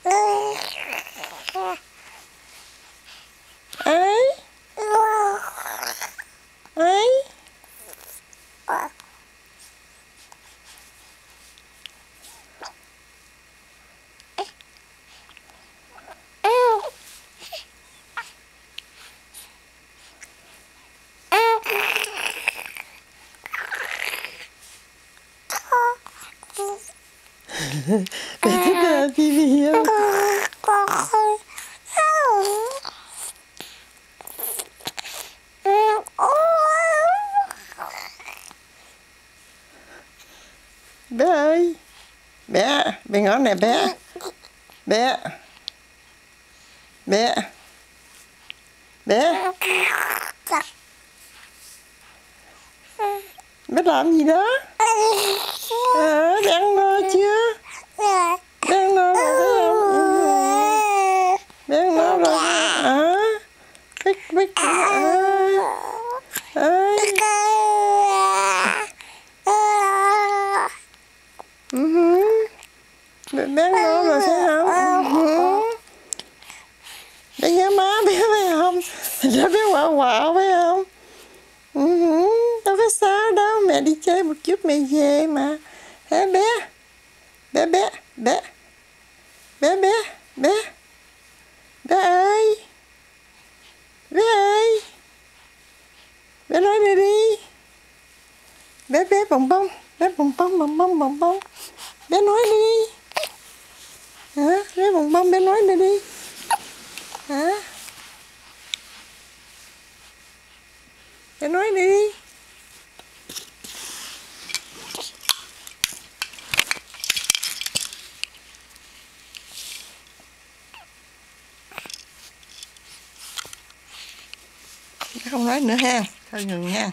Ấy. Ấy. Bé thích tivi không? Bé ơi, bé ngón này bé, bé, bé làm gì đó? Đang no chưa? Đang no rồi phải không? Đang no rồi. Bích bé no rồi phải không? Bé nhớ má bé phải không? Để bé quạo phải không? Đâu có sao đâu, mẹ đi chơi một chút mẹ về mà. Hả bé? Bé ơi. Bé nói đi đi. Bé bồng bông. Bé nói đi. Hả? Bé bồng bông bé nói đi đi. Hả? Bé nói đi. Không nói nữa ha, thôi ngừng nha.